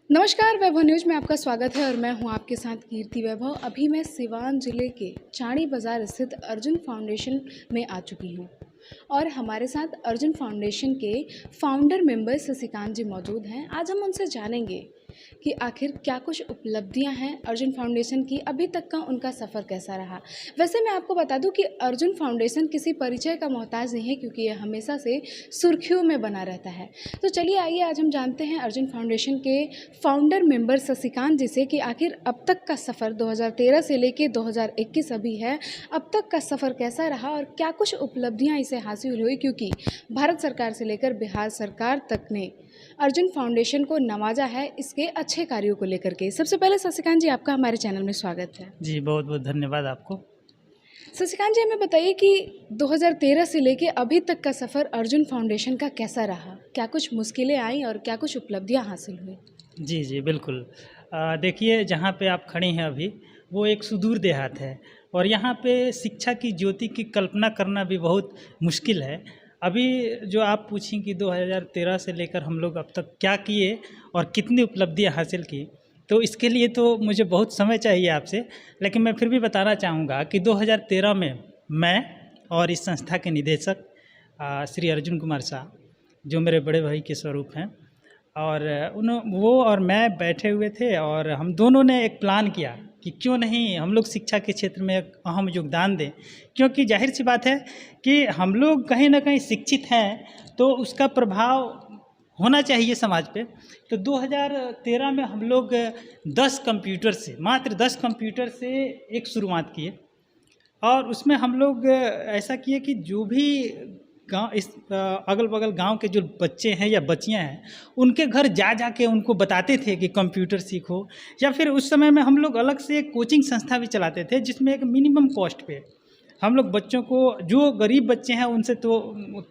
नमस्कार, वैभव न्यूज़ में आपका स्वागत है और मैं हूं आपके साथ कीर्ति वैभव। अभी मैं सिवान जिले के चाणी बाज़ार स्थित अर्जुन फाउंडेशन में आ चुकी हूं और हमारे साथ अर्जुन फाउंडेशन के फाउंडर मेंबर शशिकांत जी मौजूद हैं। आज हम उनसे जानेंगे कि आखिर क्या कुछ उपलब्धियां हैं अर्जुन फाउंडेशन की, अभी तक का उनका सफ़र कैसा रहा। वैसे मैं आपको बता दूं कि अर्जुन फाउंडेशन किसी परिचय का मोहताज नहीं है, क्योंकि यह हमेशा से सुर्खियों में बना रहता है। तो चलिए आइए आज हम जानते हैं अर्जुन फाउंडेशन के फाउंडर मेंबर शशिकांत जी से कि आखिर अब तक का सफ़र 2013 से लेके 2021 अभी है, अब तक का सफ़र कैसा रहा और क्या कुछ उपलब्धियां इसे हासिल हुई, क्योंकि भारत सरकार से लेकर बिहार सरकार तक ने अर्जुन फाउंडेशन को नवाजा है इसके अच्छे कार्यों को लेकर के। सबसे पहले शशिकांत जी, आपका हमारे चैनल में स्वागत है। जी, बहुत बहुत धन्यवाद आपको। शशिकांत जी, हमें बताइए कि 2013 से लेके अभी तक का सफ़र अर्जुन फाउंडेशन का कैसा रहा, क्या कुछ मुश्किलें आई और क्या कुछ उपलब्धियां हासिल हुई। जी जी, बिल्कुल। देखिए, जहाँ पे आप खड़ी हैं अभी, वो एक सुदूर देहात है और यहाँ पे शिक्षा की ज्योति की कल्पना करना भी बहुत मुश्किल है। अभी जो आप पूछें कि 2013 से लेकर हम लोग अब तक क्या किए और कितनी उपलब्धियाँ हासिल की, तो इसके लिए तो मुझे बहुत समय चाहिए आपसे, लेकिन मैं फिर भी बताना चाहूँगा कि 2013 में मैं और इस संस्था के निदेशक श्री अर्जुन कुमार शाह, जो मेरे बड़े भाई के स्वरूप हैं, और वो और मैं बैठे हुए थे और हम दोनों ने एक प्लान किया कि क्यों नहीं हम लोग शिक्षा के क्षेत्र में एक अहम योगदान दें, क्योंकि जाहिर सी बात है कि हम लोग कहीं ना कहीं शिक्षित हैं तो उसका प्रभाव होना चाहिए समाज पे। तो 2013 में हम लोग 10 कंप्यूटर से, मात्र 10 कंप्यूटर से एक शुरुआत किए और उसमें हम लोग ऐसा किए कि जो भी गाँव इस अगल बगल गांव के जो बच्चे हैं या बच्चियां हैं, उनके घर जा जा के उनको बताते थे कि कंप्यूटर सीखो। या फिर उस समय में हम लोग अलग से एक कोचिंग संस्था भी चलाते थे, जिसमें एक मिनिमम कॉस्ट पे हम लोग बच्चों को, जो गरीब बच्चे हैं उनसे तो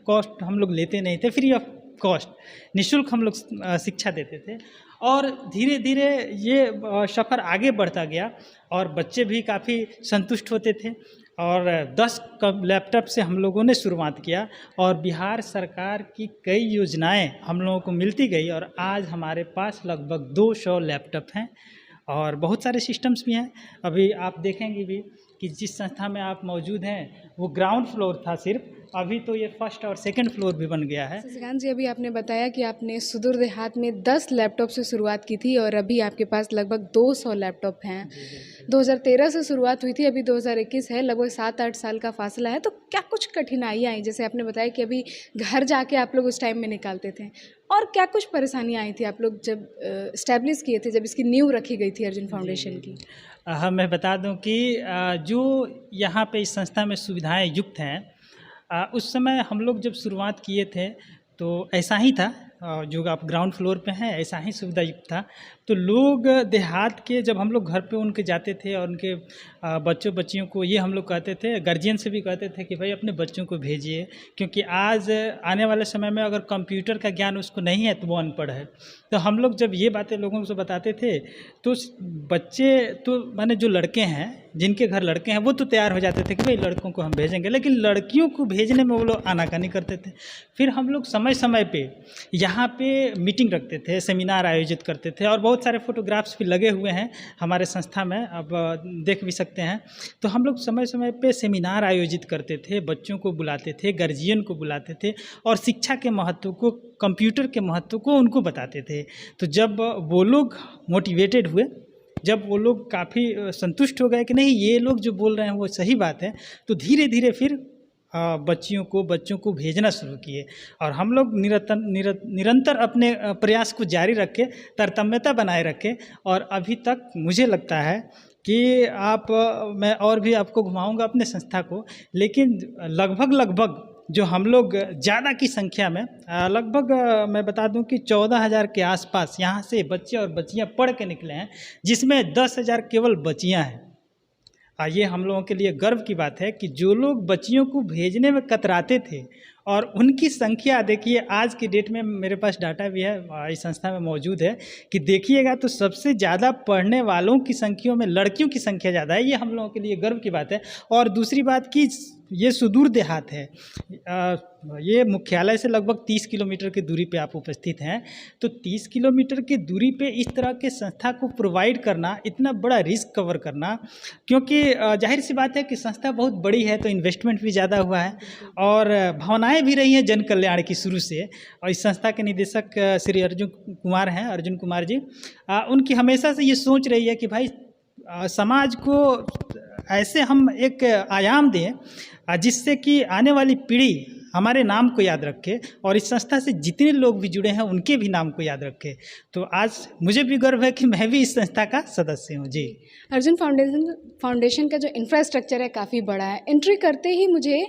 कॉस्ट हम लोग लेते नहीं थे, फ्री ऑफ कॉस्ट निःशुल्क हम लोग शिक्षा देते थे। और धीरे धीरे ये सफ़र आगे बढ़ता गया और बच्चे भी काफ़ी संतुष्ट होते थे और 10 लैपटॉप से हम लोगों ने शुरुआत किया और बिहार सरकार की कई योजनाएं हम लोगों को मिलती गई और आज हमारे पास लगभग 200 लैपटॉप हैं और बहुत सारे सिस्टम्स भी हैं। अभी आप देखेंगे भी कि जिस संस्था में आप मौजूद हैं वो ग्राउंड फ्लोर था सिर्फ, अभी तो ये फर्स्ट और सेकंड फ्लोर भी बन गया है। शशिकांत जी, अभी आपने बताया कि आपने सुदूर देहात में 10 लैपटॉप से शुरुआत की थी और अभी आपके पास लगभग 200 लैपटॉप हैं। 2013 से शुरुआत हुई थी, अभी 2021 है, लगभग 7-8 साल का फासला है। तो क्या कुछ कठिनाइयाँ आई, जैसे आपने बताया कि अभी घर जाके आप लोग उस टाइम में निकालते थे, और क्या कुछ परेशानियाँ आई थी आप लोग जब इस्टेब्लिश किए थे, जब इसकी नींव रखी गई थी अर्जुन फाउंडेशन की। हाँ, मैं बता दूं कि जो यहाँ पे इस संस्था में सुविधाएं युक्त हैं, उस समय हम लोग जब शुरुआत किए थे तो ऐसा ही था। जो आप ग्राउंड फ्लोर पे हैं ऐसा ही सुविधा युक्त था। तो लोग देहात के, जब हम लोग घर पे उनके जाते थे और उनके बच्चों बच्चियों को ये हम लोग कहते थे, गार्जियन से भी कहते थे कि भाई अपने बच्चों को भेजिए, क्योंकि आज आने वाले समय में अगर कंप्यूटर का ज्ञान उसको नहीं है तो वो अनपढ़ है। तो हम लोग जब ये बातें लोगों को बताते थे तो बच्चे, तो माने जो लड़के हैं, जिनके घर लड़के हैं, वो तो तैयार हो जाते थे कि भाई लड़कों को हम भेजेंगे, लेकिन लड़कियों को भेजने में वो लोग आनाकानी करते थे। फिर हम लोग समय समय पे यहाँ पे मीटिंग रखते थे, सेमिनार आयोजित करते थे और बहुत सारे फोटोग्राफ्स भी लगे हुए हैं हमारे संस्था में, अब देख भी सकते हैं। तो हम लोग समय समय पे सेमिनार आयोजित करते थे, बच्चों को बुलाते थे, गार्जियन को बुलाते थे और शिक्षा के महत्व को, कंप्यूटर के महत्व को उनको बताते थे। तो जब वो लोग मोटिवेटेड हुए, जब वो लोग काफ़ी संतुष्ट हो गए कि नहीं ये लोग जो बोल रहे हैं वो सही बात है, तो धीरे धीरे फिर बच्चों को भेजना शुरू किए और हम लोग निरंतर अपने प्रयास को जारी रखे, तारतम्यता बनाए रखे और अभी तक मुझे लगता है कि मैं और भी आपको घुमाऊंगा अपने संस्था को, लेकिन लगभग जो हम लोग ज़्यादा की संख्या में, लगभग मैं बता दूं कि 14,000 के आसपास यहाँ से बच्चे और बच्चियाँ पढ़ के निकले हैं, जिसमें 10,000 केवल बच्चियाँ हैं। ये हम लोगों के लिए गर्व की बात है कि जो लोग बच्चियों को भेजने में कतराते थे और उनकी संख्या देखिए, आज की डेट में मेरे पास डाटा भी है, इस संस्था में मौजूद है, कि देखिएगा तो सबसे ज़्यादा पढ़ने वालों की संख्या में लड़कियों की संख्या ज़्यादा है। ये हम लोगों के लिए गर्व की बात है। और दूसरी बात कि ये सुदूर देहात है। ये मुख्यालय से लगभग 30 किलोमीटर की दूरी पे आप उपस्थित हैं। तो 30 किलोमीटर की दूरी पे इस तरह के संस्था को प्रोवाइड करना, इतना बड़ा रिस्क कवर करना, क्योंकि जाहिर सी बात है कि संस्था बहुत बड़ी है तो इन्वेस्टमेंट भी ज़्यादा हुआ है और भावनाएं भी रही हैं जन कल्याण की शुरू से। और इस संस्था के निदेशक श्री अर्जुन कुमार हैं, अर्जुन कुमार जी, उनकी हमेशा से ये सोच रही है कि भाई समाज को ऐसे हम एक आयाम दें जिससे कि आने वाली पीढ़ी हमारे नाम को याद रखे और इस संस्था से जितने लोग भी जुड़े हैं उनके भी नाम को याद रखे। तो आज मुझे भी गर्व है कि मैं भी इस संस्था का सदस्य हूँ। जी, अर्जुन फाउंडेशन का जो इंफ्रास्ट्रक्चर है काफ़ी बड़ा है। एंट्री करते ही मुझे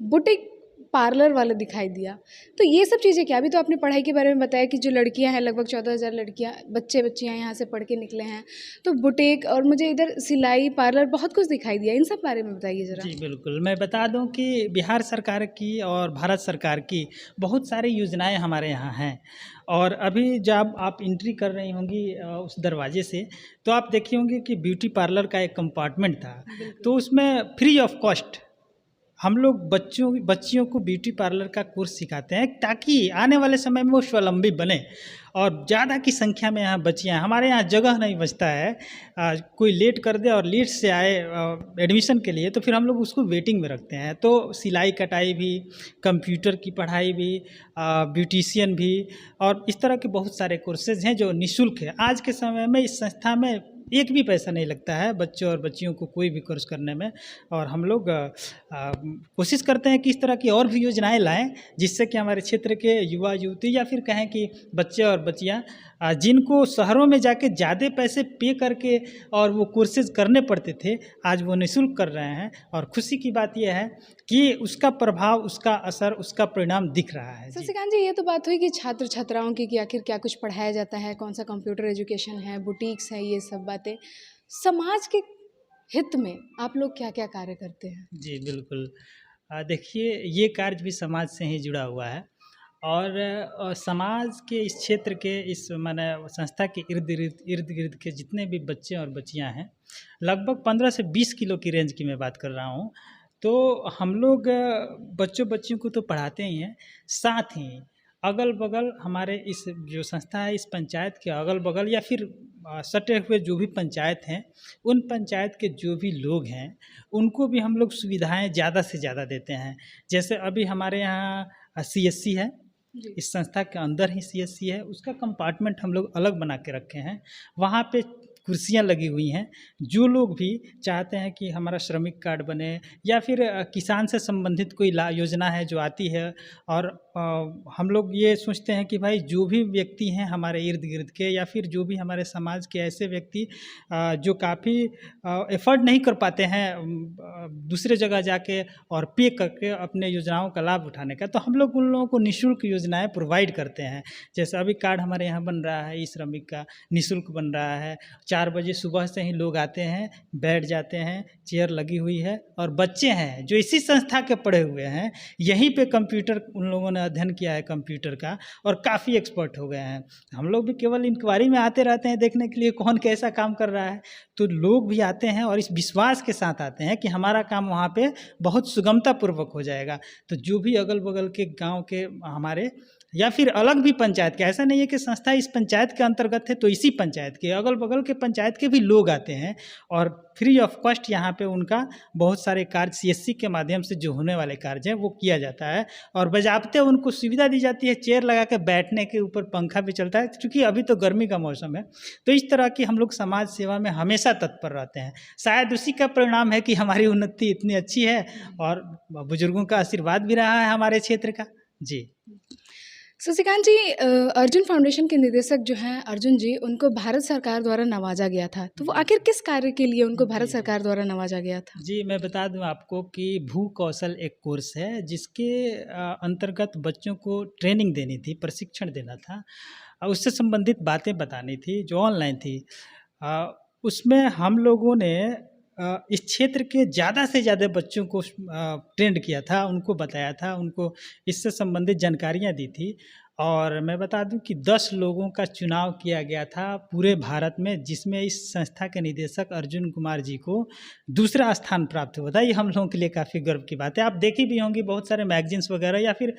बुटीक पार्लर वाला दिखाई दिया। तो ये सब चीज़ें क्या, अभी तो आपने पढ़ाई के बारे में बताया कि जो लड़कियां हैं, लगभग 14,000 लड़कियां, बच्चियां यहाँ से पढ़ के निकले हैं। तो बुटीक और मुझे इधर सिलाई पार्लर बहुत कुछ दिखाई दिया। इन सब बारे में बताइए ज़रा। जी बिल्कुल, मैं बता दूं कि बिहार सरकार की और भारत सरकार की बहुत सारी योजनाएं हमारे यहाँ हैं। और अभी जब आप एंट्री कर रही होंगी उस दरवाजे से, तो आप देखी होंगी कि ब्यूटी पार्लर का एक कंपार्टमेंट था। तो उसमें फ्री ऑफ कॉस्ट हम लोग बच्चियों को ब्यूटी पार्लर का कोर्स सिखाते हैं ताकि आने वाले समय में वो स्वावलंबी बने। और ज़्यादा की संख्या में यहाँ बच्चियाँ हैं। हमारे यहाँ जगह नहीं बचता है, कोई लेट कर दे और लेट से आए एडमिशन के लिए, तो फिर हम लोग उसको वेटिंग में रखते हैं। तो सिलाई कटाई भी, कंप्यूटर की पढ़ाई भी, ब्यूटिशियन भी, और इस तरह के बहुत सारे कोर्सेज हैं जो निःशुल्क है। आज के समय में इस संस्था में एक भी पैसा नहीं लगता है बच्चों और बच्चियों को कोई भी कोर्स करने में। और हम लोग कोशिश करते हैं कि इस तरह की और भी योजनाएं लाएं जिससे कि हमारे क्षेत्र के युवा युवती या फिर कहें कि बच्चे और बच्चियां जिनको शहरों में जाके ज़्यादा पैसे पे करके और वो कोर्सेज करने पड़ते थे, आज वो निःशुल्क कर रहे हैं। और खुशी की बात यह है कि उसका प्रभाव, उसका असर, उसका परिणाम दिख रहा है। शशिकांत जी, ये तो बात हुई कि छात्र छात्राओं की कि आखिर क्या कुछ पढ़ाया जाता है, कौन सा कंप्यूटर एजुकेशन है, बुटीक्स है, ये सब बातें। समाज के हित में आप लोग क्या क्या कार्य करते हैं? जी बिल्कुल, देखिए ये कार्य भी समाज से ही जुड़ा हुआ है। और समाज के इस क्षेत्र के इस माने संस्था के इर्द गिर्द के जितने भी बच्चे और बच्चियां हैं, लगभग 15 से 20 किलो की रेंज की मैं बात कर रहा हूं। तो हम लोग बच्चों बच्चियों को तो पढ़ाते ही हैं, साथ ही अगल बगल हमारे इस जो संस्था है, इस पंचायत के अगल बगल या फिर सटे हुए जो भी पंचायत हैं, उन पंचायत के जो भी लोग हैं उनको भी हम लोग सुविधाएं ज़्यादा से ज़्यादा देते हैं। जैसे अभी हमारे यहाँ CSC है, इस संस्था के अंदर ही CSC है, उसका कंपार्टमेंट हम लोग अलग बना के रखे हैं। वहाँ पे कुर्सियाँ लगी हुई हैं। जो लोग भी चाहते हैं कि हमारा श्रमिक कार्ड बने या फिर किसान से संबंधित कोई योजना है जो आती है, और हम लोग ये सोचते हैं कि भाई जो भी व्यक्ति हैं हमारे इर्द गिर्द के या फिर जो भी हमारे समाज के ऐसे व्यक्ति जो काफ़ी एफर्ट नहीं कर पाते हैं दूसरे जगह जाके और पे करके अपने योजनाओं का लाभ उठाने का, तो हम लोग उन लोगों को निःशुल्क योजनाएं प्रोवाइड करते हैं। जैसे अभी कार्ड हमारे यहाँ बन रहा है, ई श्रमिक का निःशुल्क बन रहा है। 4 बजे सुबह से ही लोग आते हैं, बैठ जाते हैं, चेयर लगी हुई है, और बच्चे हैं जो इसी संस्था के पढ़े हुए हैं, यहीं पे कंप्यूटर उन लोगों ने अध्ययन किया है कंप्यूटर का और काफ़ी एक्सपर्ट हो गए हैं। हम लोग भी केवल इंक्वायरी में आते रहते हैं देखने के लिए कौन कैसा काम कर रहा है, तो लोग भी आते हैं और इस विश्वास के साथ आते हैं कि हमारा काम वहाँ पे बहुत सुगमता पूर्वक हो जाएगा। तो जो भी अगल बगल के गाँव के हमारे या फिर अलग भी पंचायत के, ऐसा नहीं है कि संस्था इस पंचायत के अंतर्गत है तो इसी पंचायत के अगल बगल के पंचायत के भी लोग आते हैं और फ्री ऑफ कॉस्ट यहाँ पे उनका बहुत सारे कार्य CSC के माध्यम से जो होने वाले कार्य हैं वो किया जाता है। और बजाबते उनको सुविधा दी जाती है, चेयर लगा के बैठने के ऊपर पंखा भी चलता है, क्योंकि अभी तो गर्मी का मौसम है। तो इस तरह की हम लोग समाज सेवा में हमेशा तत्पर रहते हैं। शायद उसी का परिणाम है कि हमारी उन्नति इतनी अच्छी है और बुजुर्गों का आशीर्वाद भी रहा है हमारे क्षेत्र का। जी शशिकांत जी, अर्जुन फाउंडेशन के निदेशक जो हैं अर्जुन जी, उनको भारत सरकार द्वारा नवाजा गया था, तो वो आखिर किस कार्य के लिए उनको भारत सरकार द्वारा नवाजा गया था? जी, मैं बता दूं आपको कि भू कौशल एक कोर्स है जिसके अंतर्गत बच्चों को ट्रेनिंग देनी थी, प्रशिक्षण देना था, उससे संबंधित बातें बतानी थी जो ऑनलाइन थी। उसमें हम लोगों ने इस क्षेत्र के ज़्यादा से ज़्यादा बच्चों को ट्रेंड किया था, उनको बताया था, उनको इससे संबंधित जानकारियाँ दी थी। और मैं बता दूं कि 10 लोगों का चुनाव किया गया था पूरे भारत में, जिसमें इस संस्था के निदेशक अर्जुन कुमार जी को दूसरा स्थान प्राप्त हुआ था। ये हम लोगों के लिए काफ़ी गर्व की बात है। आप देखी भी होंगी बहुत सारे मैगजीन्स वगैरह या फिर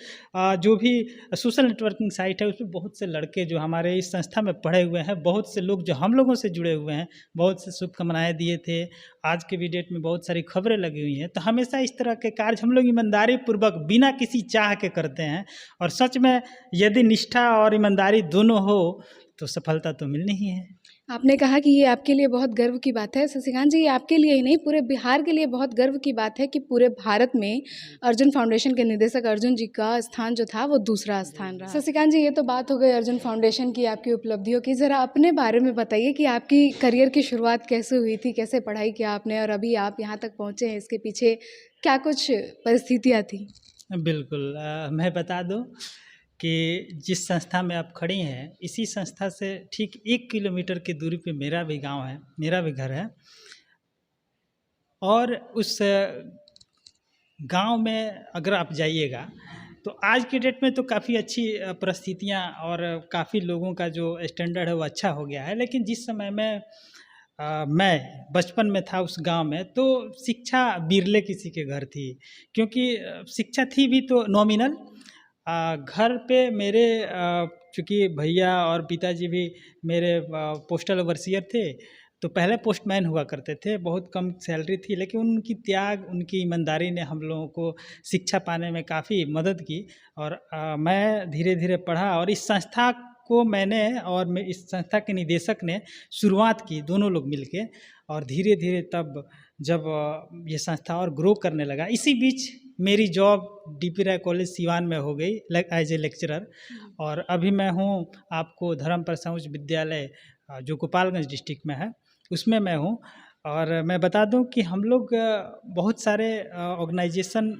जो भी सोशल नेटवर्किंग साइट है उसमें बहुत से लड़के जो हमारे इस संस्था में पढ़े हुए हैं, बहुत से लोग जो हम लोगों से जुड़े हुए हैं, बहुत से शुभकामनाएँ दिए थे। आज के भी डेट में बहुत सारी खबरें लगी हुई हैं। तो हमेशा इस तरह के कार्य हम लोग ईमानदारी पूर्वक बिना किसी चाह के करते हैं, और सच में यदि निष्ठा और ईमानदारी दोनों हो तो सफलता तो मिलनी ही है। आपने कहा कि ये आपके लिए बहुत गर्व की बात है शशिकांत जी, ये आपके लिए ही नहीं पूरे बिहार के लिए बहुत गर्व की बात है कि पूरे भारत में अर्जुन फाउंडेशन के निदेशक अर्जुन जी का स्थान जो था वो दूसरा स्थान रहा। शशिकांत जी, ये तो बात हो गई अर्जुन फाउंडेशन की, आपकी उपलब्धियों की। ज़रा अपने बारे में बताइए कि आपकी करियर की शुरुआत कैसे हुई थी, कैसे पढ़ाई किया आपने और अभी आप यहाँ तक पहुँचे हैं, इसके पीछे क्या कुछ परिस्थितियाँ थी? बिल्कुल, मैं बता दूं कि जिस संस्था में आप खड़ी हैं, इसी संस्था से ठीक 1 किलोमीटर की दूरी पे मेरा भी गांव है, मेरा भी घर है। और उस गांव में अगर आप जाइएगा तो आज के डेट में तो काफ़ी अच्छी परिस्थितियां और काफ़ी लोगों का जो स्टैंडर्ड है वो अच्छा हो गया है। लेकिन जिस समय में मैं बचपन में था उस गांव में, तो शिक्षा बिरले किसी के घर थी, क्योंकि शिक्षा थी भी तो नॉमिनल। घर पे मेरे चूँकि भैया और पिताजी भी मेरे पोस्टल ओवरसियर थे, तो पहले पोस्टमैन हुआ करते थे। बहुत कम सैलरी थी, लेकिन उनकी त्याग, उनकी ईमानदारी ने हम लोगों को शिक्षा पाने में काफ़ी मदद की। और मैं धीरे धीरे पढ़ा, और इस संस्था को मैंने और मैं इस संस्था के निदेशक ने शुरुआत की, दोनों लोग मिलके। और धीरे धीरे तब जब ये संस्था और ग्रो करने लगा, इसी बीच मेरी जॉब डीपी राय कॉलेज सिवान में हो गई एज ए लेक्चरर। और अभी मैं हूँ आपको धर्म प्रसाद उच्च विद्यालय जो गोपालगंज डिस्ट्रिक्ट में है, उसमें मैं हूँ। और मैं बता दूं कि हम लोग बहुत सारे ऑर्गेनाइजेशन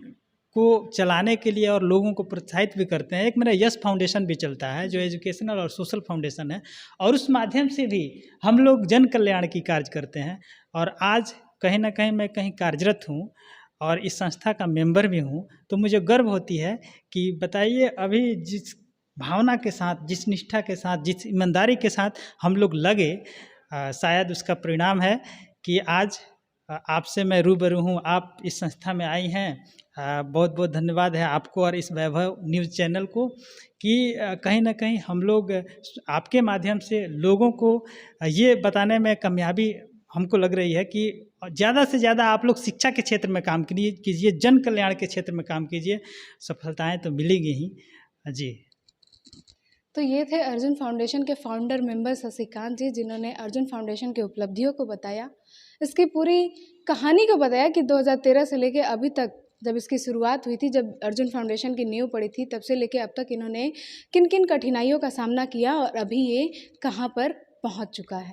को चलाने के लिए और लोगों को प्रोत्साहित भी करते हैं। एक मेरा यश फाउंडेशन भी चलता है जो एजुकेशनल और सोशल फाउंडेशन है, और उस माध्यम से भी हम लोग जन कल्याण की कार्य करते हैं। और आज कहीं ना कहीं मैं कहीं कार्यरत हूँ और इस संस्था का मेंबर भी हूँ, तो मुझे गर्व होती है कि बताइए अभी जिस भावना के साथ, जिस निष्ठा के साथ, जिस ईमानदारी के साथ हम लोग लगे, शायद उसका परिणाम है कि आज आपसे मैं रूबरू हूँ, आप इस संस्था में आई हैं। बहुत बहुत धन्यवाद है आपको और इस वैभव न्यूज़ चैनल को कि कहीं ना कहीं हम लोग आपके माध्यम से लोगों को ये बताने में कामयाबी हमको लग रही है कि ज़्यादा से ज़्यादा आप लोग शिक्षा के क्षेत्र में काम कीजिए, जन कल्याण के क्षेत्र में काम कीजिए, सफलताएं तो मिलेगी ही जी। तो ये थे अर्जुन फाउंडेशन के फाउंडर मेंबर शशिकांत जी, जिन्होंने अर्जुन फाउंडेशन की उपलब्धियों को बताया, इसकी पूरी कहानी को बताया कि 2013 से लेके अभी तक, जब इसकी शुरुआत हुई थी, जब अर्जुन फाउंडेशन की नींव पड़ी थी, तब से लेके अब तक इन्होंने किन किन कठिनाइयों का सामना किया और अभी ये कहाँ पर पहुँच चुका है।